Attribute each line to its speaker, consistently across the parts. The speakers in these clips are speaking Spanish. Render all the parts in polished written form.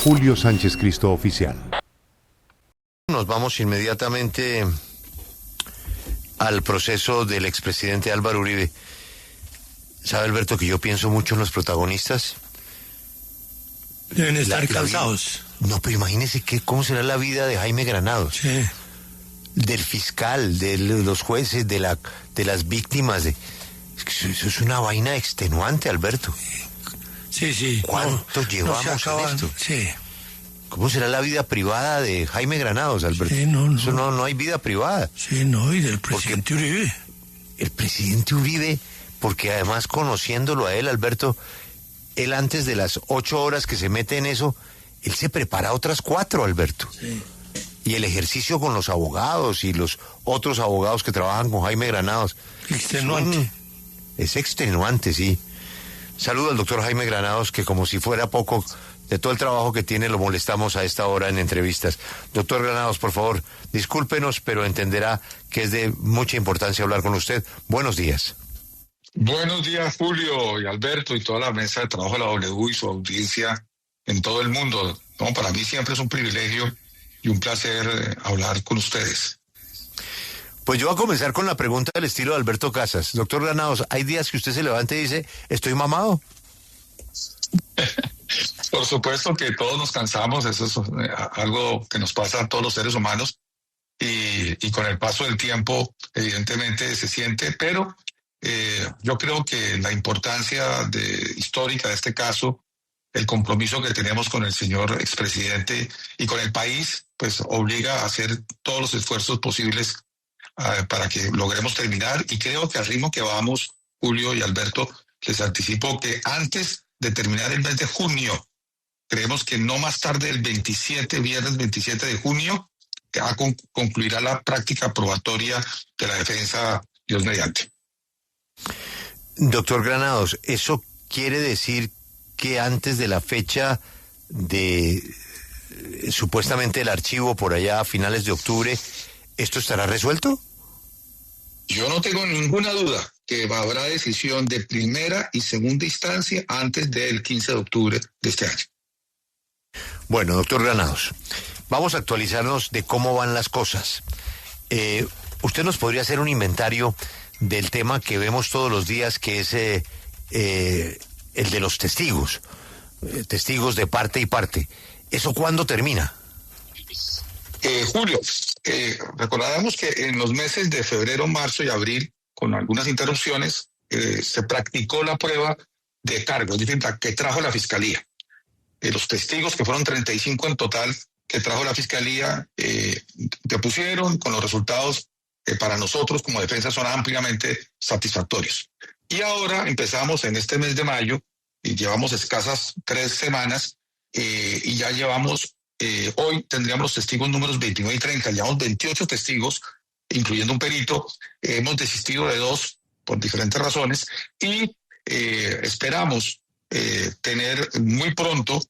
Speaker 1: @Julio Sánchez Cristo Oficial.
Speaker 2: Nos vamos inmediatamente al proceso del expresidente Álvaro Uribe. ¿Sabe, Alberto, que yo pienso mucho en los protagonistas?
Speaker 3: Deben estar cansados.
Speaker 2: No, pero imagínese cómo será la vida de Jaime Granados.
Speaker 3: Sí.
Speaker 2: Del fiscal, de los jueces, de las víctimas. Eso es una vaina extenuante, Alberto.
Speaker 3: Sí.
Speaker 2: ¿Cuánto llevamos en esto?
Speaker 3: Sí.
Speaker 2: ¿Cómo será la vida privada de Jaime Granados, Alberto?
Speaker 3: Sí, no.
Speaker 2: Eso no hay vida privada.
Speaker 3: Sí, no, y del presidente Uribe.
Speaker 2: El presidente Uribe, porque además conociéndolo a él, Alberto, él antes de las 8 horas que se mete en eso, él se prepara otras 4, Alberto.
Speaker 3: Sí.
Speaker 2: Y el ejercicio con los abogados y los otros abogados que trabajan con Jaime Granados.
Speaker 3: Extenuante.
Speaker 2: Es extenuante, sí. Saludo al doctor Jaime Granados, que como si fuera poco de todo el trabajo que tiene, lo molestamos a esta hora en entrevistas. Doctor Granados, por favor, discúlpenos, pero entenderá que es de mucha importancia hablar con usted. Buenos días.
Speaker 4: Buenos días, Julio y Alberto y toda la mesa de trabajo de la W y su audiencia en todo el mundo. No, para mí siempre es un privilegio y un placer hablar con ustedes.
Speaker 2: Pues yo voy a comenzar con la pregunta del estilo de Alberto Casas. Doctor Granados, ¿hay días que usted se levante y dice, estoy mamado?
Speaker 4: Por supuesto que todos nos cansamos, eso es algo que nos pasa a todos los seres humanos y con el paso del tiempo evidentemente se siente, pero yo creo que la importancia histórica de este caso, el compromiso que tenemos con el señor expresidente y con el país, pues obliga a hacer todos los esfuerzos posibles para que logremos terminar, y creo que al ritmo que vamos, Julio y Alberto, les anticipo que antes de terminar el mes de junio, creemos que no más tarde el viernes 27 de junio, concluirá la práctica probatoria de la defensa, Dios mediante.
Speaker 2: Doctor Granados, ¿eso quiere decir que antes de la fecha de supuestamente el archivo por allá a finales de octubre, esto estará resuelto?
Speaker 4: Yo no tengo ninguna duda que habrá decisión de primera y segunda instancia antes del 15 de octubre de este año.
Speaker 2: Bueno, doctor Granados, vamos a actualizarnos de cómo van las cosas. ¿Usted nos podría hacer un inventario del tema que vemos todos los días, que es el de los testigos? Testigos de parte y parte. ¿Eso cuándo termina?
Speaker 4: Julio, recordábamos que en los meses de febrero, marzo y abril, con algunas interrupciones, se practicó la prueba de cargos, es decir, la que trajo la Fiscalía. Los testigos, que fueron 35 en total, que trajo la Fiscalía, depusieron con los resultados para nosotros como defensa son ampliamente satisfactorios. Y ahora empezamos en este mes de mayo, y llevamos escasas 3 semanas, y ya llevamos, hoy tendríamos los testigos números 29 y 30, llevamos 28 testigos, incluyendo un perito. Hemos desistido de 2 por diferentes razones, y esperamos tener muy pronto,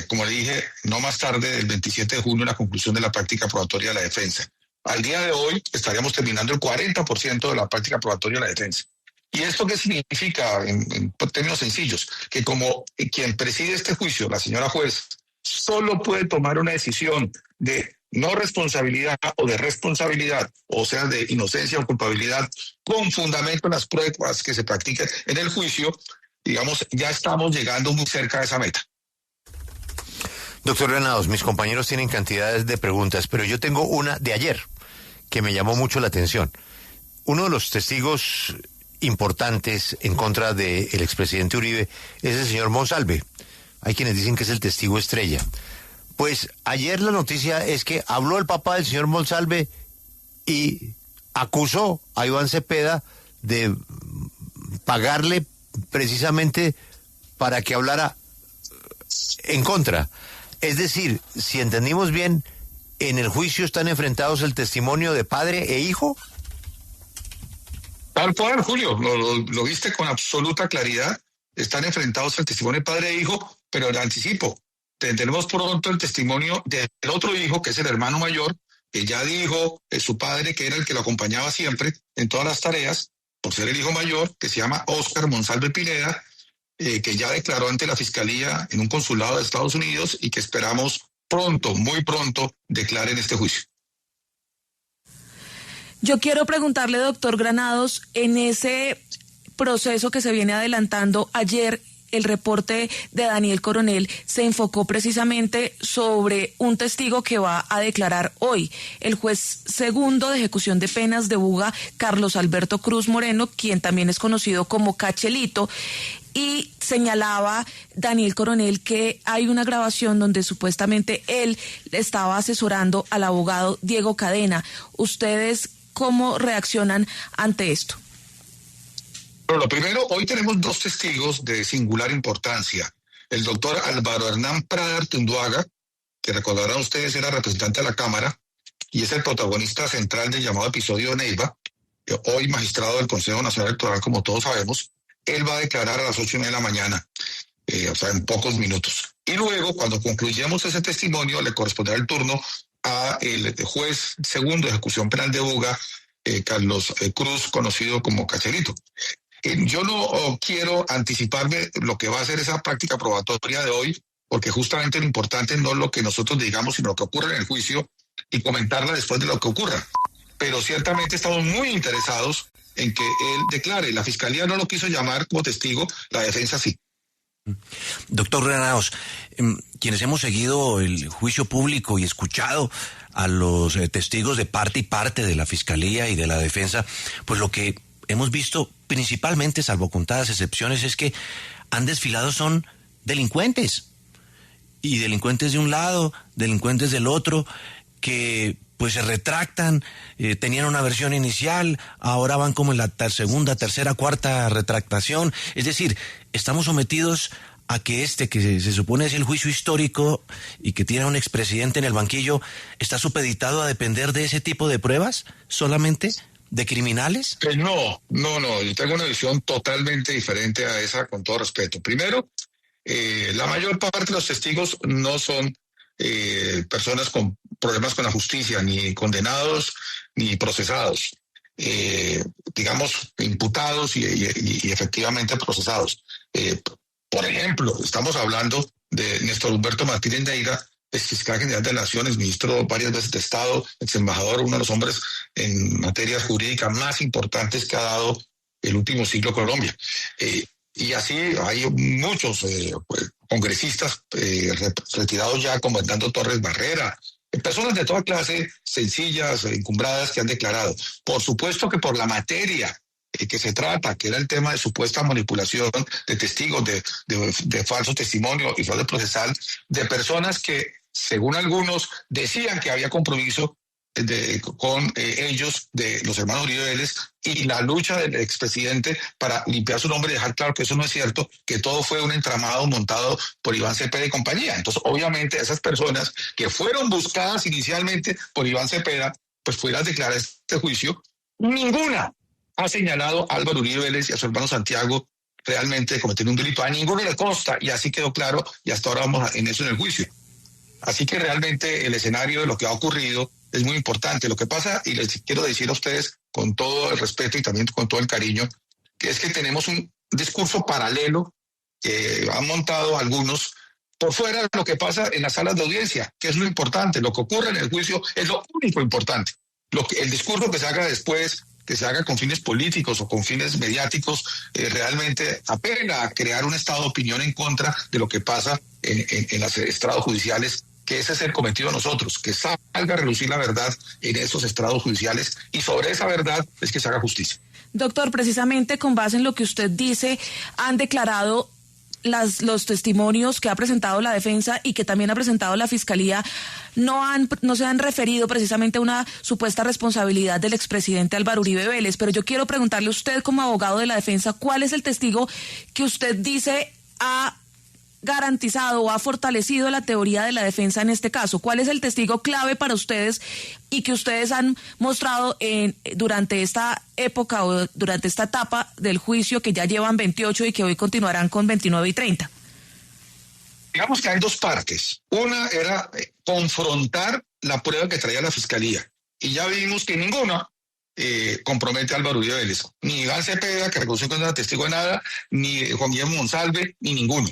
Speaker 4: como le dije, no más tarde del 27 de junio, la conclusión de la práctica probatoria de la defensa. Al día de hoy estaríamos terminando el 40% de la práctica probatoria de la defensa. ¿Y esto qué significa en términos sencillos? Que como quien preside este juicio, la señora juez, solo puede tomar una decisión de no responsabilidad o de responsabilidad, o sea, de inocencia o culpabilidad, con fundamento en las pruebas que se practican en el juicio, digamos, ya estamos llegando muy cerca de esa meta.
Speaker 2: Doctor Granados, mis compañeros tienen cantidades de preguntas, pero yo tengo una de ayer que me llamó mucho la atención. Uno de los testigos importantes en contra del expresidente Uribe es el señor Monsalve. Hay quienes dicen que es el testigo estrella. Pues ayer la noticia es que habló el papá del señor Monsalve y acusó a Iván Cepeda de pagarle precisamente para que hablara en contra. Es decir, si entendimos bien, en el juicio están enfrentados el testimonio de padre e hijo.
Speaker 4: Tal cual, Julio, lo viste con absoluta claridad. Están enfrentados el testimonio de padre e hijo, pero le anticipo, tendremos pronto el testimonio del otro hijo, que es el hermano mayor, que ya dijo su padre, que era el que lo acompañaba siempre en todas las tareas, por ser el hijo mayor, que se llama Óscar Monsalve Pineda, que ya declaró ante la Fiscalía en un consulado de Estados Unidos y que esperamos pronto, muy pronto, declare en este juicio.
Speaker 5: Yo quiero preguntarle, doctor Granados, en ese proceso que se viene adelantando, ayer el reporte de Daniel Coronel se enfocó precisamente sobre un testigo que va a declarar hoy, el juez segundo de ejecución de penas de Buga, Carlos Alberto Cruz Moreno, quien también es conocido como Cachelito, y señalaba Daniel Coronel que hay una grabación donde supuestamente él estaba asesorando al abogado Diego Cadena. ¿Ustedes cómo reaccionan ante esto?
Speaker 4: Pero lo primero, hoy tenemos dos testigos de singular importancia. El doctor Álvaro Hernán Prada Artunduaga, que recordarán ustedes era representante de la Cámara y es el protagonista central del llamado episodio de Neiva, hoy magistrado del Consejo Nacional Electoral, como todos sabemos. Él va a declarar a las 8:30 de la mañana, o sea, en pocos minutos. Y luego, cuando concluyamos ese testimonio, le corresponderá el turno a el juez segundo de ejecución penal de Buga, Carlos Cruz, conocido como Cachelito. Yo no quiero anticiparme lo que va a ser esa práctica probatoria de hoy, porque justamente lo importante no es lo que nosotros digamos, sino lo que ocurre en el juicio y comentarla después de lo que ocurra. Pero ciertamente estamos muy interesados en que él declare. La Fiscalía no lo quiso llamar como testigo, la defensa sí.
Speaker 6: Doctor Granados, quienes hemos seguido el juicio público y escuchado a los testigos de parte y parte de la Fiscalía y de la defensa, pues lo que hemos visto principalmente, salvo contadas excepciones, es que han desfilado son delincuentes. Y delincuentes de un lado, delincuentes del otro, que pues se retractan, tenían una versión inicial, ahora van como en la segunda, tercera, cuarta retractación. Es decir, estamos sometidos a que que se supone es el juicio histórico y que tiene a un expresidente en el banquillo, ¿está supeditado a depender de ese tipo de pruebas solamente? ¿De criminales?
Speaker 4: No, yo tengo una visión totalmente diferente a esa, con todo respeto. Primero, la mayor parte de los testigos no son personas con problemas con la justicia, ni condenados, ni procesados, digamos, imputados y efectivamente procesados. Por ejemplo, estamos hablando de Néstor Humberto Martínez Neira, ex fiscal general de la Nación, ex ministro varias veces de Estado, ex embajador, uno de los hombres en materias jurídicas más importantes que ha dado el último siglo Colombia. Y así hay muchos congresistas retirados ya, como Hernando Torres Barrera, personas de toda clase, sencillas, encumbradas, que han declarado. Por supuesto que por la materia que se trata, que era el tema de supuesta manipulación de testigos, de falso testimonio y fraude procesal, de personas que, según algunos, decían que había compromiso con ellos, de los hermanos Uribe Vélez, y la lucha del expresidente para limpiar su nombre y dejar claro que eso no es cierto, que todo fue un entramado montado por Iván Cepeda y compañía. Entonces, obviamente, esas personas que fueron buscadas inicialmente por Iván Cepeda, pues pudieran declarar este juicio, ninguna ha señalado a Álvaro Uribe Vélez y a su hermano Santiago realmente de cometer un delito. A ninguno le consta, y así quedó claro, y hasta ahora vamos en eso en el juicio. Así que realmente el escenario de lo que ha ocurrido es muy importante. Lo que pasa, y les quiero decir a ustedes con todo el respeto y también con todo el cariño, que es que tenemos un discurso paralelo que han montado algunos por fuera de lo que pasa en las salas de audiencia, que es lo importante. Lo que ocurre en el juicio es lo único importante. El discurso que se haga después, que se haga con fines políticos o con fines mediáticos, realmente apela a crear un estado de opinión en contra de lo que pasa en los estrados judiciales, que ese es el cometido de nosotros, que salga a relucir la verdad en esos estrados judiciales, y sobre esa verdad es que se haga justicia.
Speaker 5: Doctor, precisamente con base en lo que usted dice, han declarado los testimonios que ha presentado la defensa y que también ha presentado la Fiscalía, no se han referido precisamente a una supuesta responsabilidad del expresidente Álvaro Uribe Vélez, pero yo quiero preguntarle a usted, como abogado de la defensa, ¿cuál es el testigo que usted dice ha garantizado o ha fortalecido la teoría de la defensa en este caso? ¿Cuál es el testigo clave para ustedes y que ustedes han mostrado durante esta época o durante esta etapa del juicio, que ya llevan 28 y que hoy continuarán con 29 y 30?
Speaker 4: Digamos que hay dos partes. Una era confrontar la prueba que traía la Fiscalía, y ya vimos que ninguna compromete a Álvaro Uribe Vélez. Ni Iván Cepeda, que reconoció que no era testigo de nada, ni Juan Guillermo Monsalve, ni ninguno.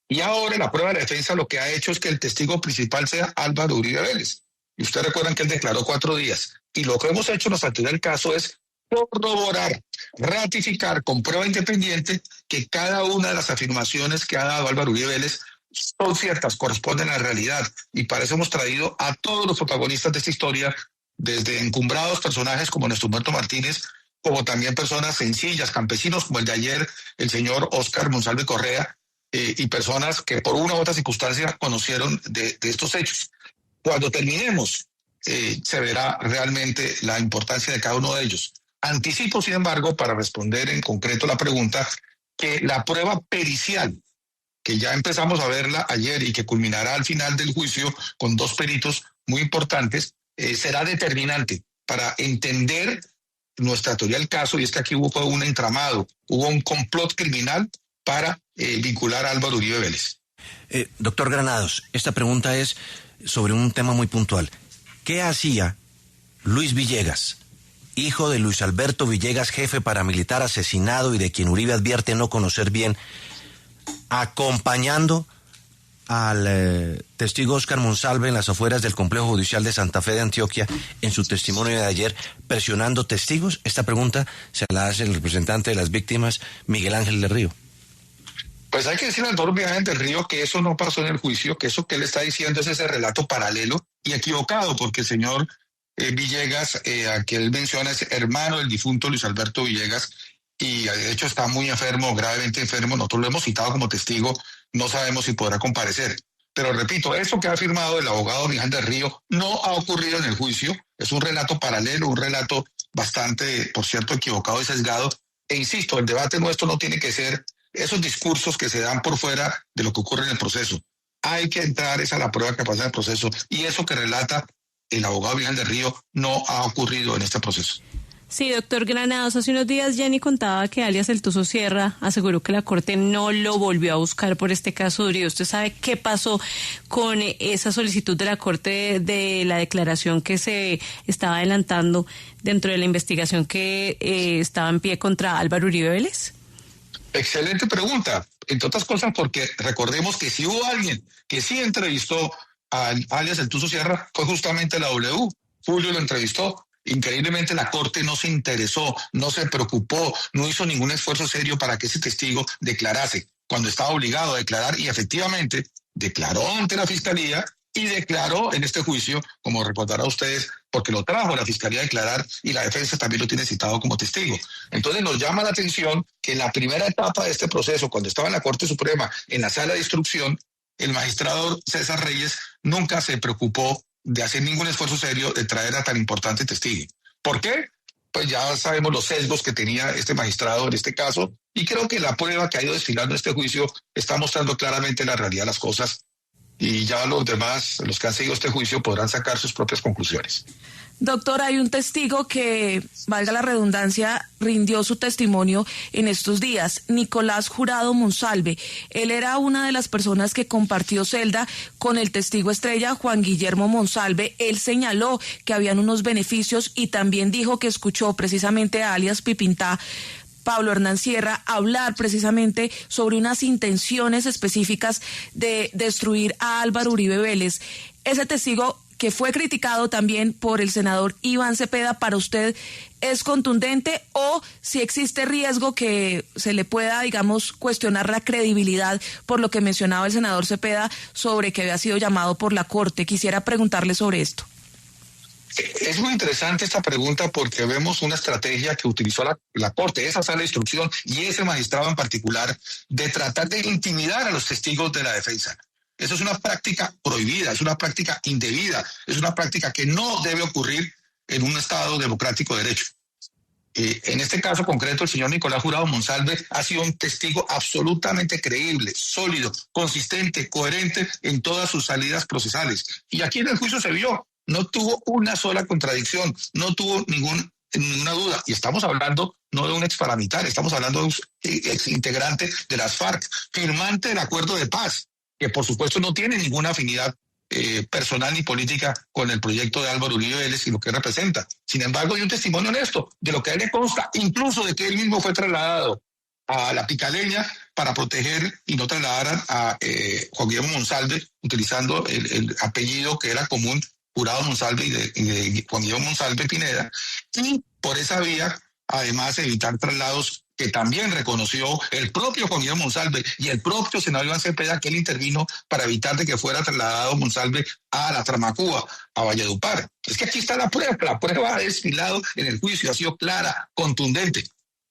Speaker 4: Y ahora la prueba de la defensa lo que ha hecho es que el testigo principal sea Álvaro Uribe Vélez. Y ustedes recuerdan que él declaró 4 días. Y lo que hemos hecho en nuestra teoría del caso es corroborar, ratificar con prueba independiente que cada una de las afirmaciones que ha dado Álvaro Uribe Vélez son ciertas, corresponden a la realidad. Y para eso hemos traído a todos los protagonistas de esta historia, desde encumbrados personajes como Néstor Humberto Martínez, como también personas sencillas, campesinos como el de ayer, el señor Óscar Monsalve Correa, y personas que por una u otra circunstancia conocieron de estos hechos. Cuando terminemos, se verá realmente la importancia de cada uno de ellos. Anticipo, sin embargo, para responder en concreto la pregunta, que la prueba pericial, que ya empezamos a verla ayer y que culminará al final del juicio con 2 peritos muy importantes, será determinante para entender nuestra teoría del caso, y es que aquí hubo un entramado, hubo un complot criminal para vincular a Álvaro Uribe Vélez.
Speaker 6: Doctor Granados, esta pregunta es sobre un tema muy puntual. ¿Qué hacía Luis Villegas, hijo de Luis Alberto Villegas, jefe paramilitar asesinado y de quien Uribe advierte no conocer bien, acompañando al testigo Óscar Monsalve en las afueras del Complejo Judicial de Santa Fe de Antioquia en su testimonio de ayer, presionando testigos? Esta pregunta se la hace el representante de las víctimas, Miguel Ángel del Río.
Speaker 4: Pues hay que decirle al doctor Miguel Ángel del Río que eso no pasó en el juicio, que eso que él está diciendo es ese relato paralelo y equivocado, porque el señor Villegas, a que él menciona, es hermano del difunto Luis Alberto Villegas, y de hecho está muy enfermo, gravemente enfermo. Nosotros lo hemos citado como testigo, no sabemos si podrá comparecer. Pero repito, eso que ha afirmado el abogado Miguel Ángel del Río no ha ocurrido en el juicio, es un relato paralelo, un relato bastante, por cierto, equivocado y sesgado. E insisto, el debate nuestro no tiene que ser esos discursos que se dan por fuera de lo que ocurre en el proceso. Hay que entrar a la prueba que pasa en el proceso, y eso que relata el abogado Miguel del Río no ha ocurrido en este proceso.
Speaker 7: Sí, doctor Granados, hace unos días Jenny contaba que alias El Tuzo Sierra aseguró que la Corte no lo volvió a buscar por este caso de Uribe. ¿Usted sabe qué pasó con esa solicitud de la Corte de la declaración que se estaba adelantando dentro de la investigación que estaba en pie contra Álvaro Uribe Vélez?
Speaker 4: Excelente pregunta, entre otras cosas porque recordemos que si hubo alguien que sí entrevistó a alias El Tuzo Sierra, fue justamente la W. Julio lo entrevistó. Increíblemente la Corte no se interesó, no se preocupó, no hizo ningún esfuerzo serio para que ese testigo declarase cuando estaba obligado a declarar, y efectivamente declaró ante la Fiscalía y declaró en este juicio, como recordarán ustedes, porque lo trajo la Fiscalía a declarar y la defensa también lo tiene citado como testigo. Entonces nos llama la atención que en la primera etapa de este proceso, cuando estaba en la Corte Suprema, en la sala de instrucción, el magistrado César Reyes nunca se preocupó de hacer ningún esfuerzo serio de traer a tan importante testigo. ¿Por qué? Pues ya sabemos los sesgos que tenía este magistrado en este caso, y creo que la prueba que ha ido desfilando en este juicio está mostrando claramente la realidad de las cosas, y ya los demás, los que han seguido este juicio, podrán sacar sus propias conclusiones.
Speaker 5: Doctor, hay un testigo que, valga la redundancia, rindió su testimonio en estos días, Nicolás Jurado Monsalve. Él era una de las personas que compartió celda con el testigo estrella Juan Guillermo Monsalve. Él señaló que habían unos beneficios y también dijo que escuchó precisamente a alias Pipintá, Pablo Hernán Sierra, hablar precisamente sobre unas intenciones específicas de destruir a Álvaro Uribe Vélez. Ese testigo, que fue criticado también por el senador Iván Cepeda, ¿para usted es contundente o si existe riesgo que se le pueda, digamos, cuestionar la credibilidad por lo que mencionaba el senador Cepeda sobre que había sido llamado por la Corte? Quisiera preguntarle sobre esto.
Speaker 4: Es muy interesante esta pregunta porque vemos una estrategia que utilizó la Corte, esa sala de instrucción y ese magistrado en particular, de tratar de intimidar a los testigos de la defensa. Eso es una práctica prohibida, es una práctica indebida, es una práctica que no debe ocurrir en un Estado democrático de derecho. En este caso concreto, el señor Nicolás Jurado Monsalve ha sido un testigo absolutamente creíble, sólido, consistente, coherente en todas sus salidas procesales. Y aquí en el juicio se vio, no tuvo una sola contradicción, no tuvo ninguna duda. Y estamos hablando no de un ex paramilitar, estamos hablando de un ex integrante de las FARC, firmante del acuerdo de paz, que por supuesto no tiene ninguna afinidad personal ni política con el proyecto de Álvaro Uribe Vélez y lo que representa. Sin embargo, hay un testimonio honesto de lo que a él le consta, incluso de que él mismo fue trasladado a la Picaleña para proteger y no trasladaran a Juan Guillermo Monsalve, utilizando el apellido que era común, Jurado Monsalve y de Juan Guillermo Monsalve Pineda, y por esa vía, además, evitar traslados que también reconoció el propio Juan Guillermo Monsalve y el propio senador Iván Cepeda, que él intervino para evitar de que fuera trasladado Monsalve a la Tramacúa, a Valledupar. Es que aquí está la prueba ha desfilado en el juicio, ha sido clara, contundente.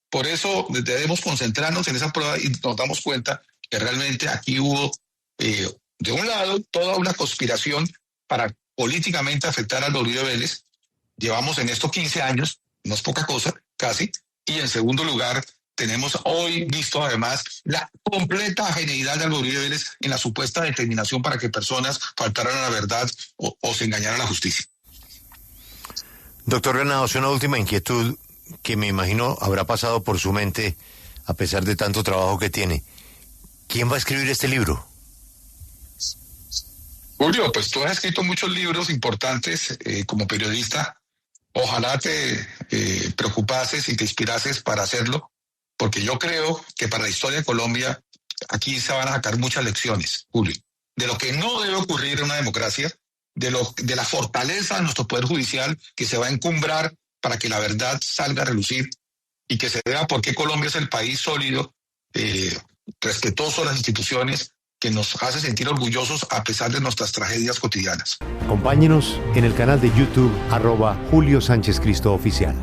Speaker 4: Por eso debemos concentrarnos en esa prueba y nos damos cuenta que realmente aquí hubo, de un lado, toda una conspiración para políticamente afectar a Uribe Vélez. Llevamos en esto 15 años, no es poca cosa, casi. Y en segundo lugar, tenemos hoy visto además la completa genialidad de Uribe Vélez en la supuesta determinación para que personas faltaran a la verdad o se engañaran a la justicia.
Speaker 2: Doctor Granados, una última inquietud que me imagino habrá pasado por su mente a pesar de tanto trabajo que tiene. ¿Quién va a escribir este libro?
Speaker 4: Julio, pues tú has escrito muchos libros importantes como periodista. Ojalá te preocupases y te inspirases para hacerlo, porque yo creo que para la historia de Colombia aquí se van a sacar muchas lecciones, Julio, de lo que no debe ocurrir en una democracia, de la fortaleza de nuestro Poder Judicial que se va a encumbrar para que la verdad salga a relucir y que se vea por qué Colombia es el país sólido, respetuoso de las instituciones, que nos hace sentir orgullosos a pesar de nuestras tragedias cotidianas.
Speaker 1: Acompáñenos en el canal de YouTube @Julio Sánchez Cristo Oficial.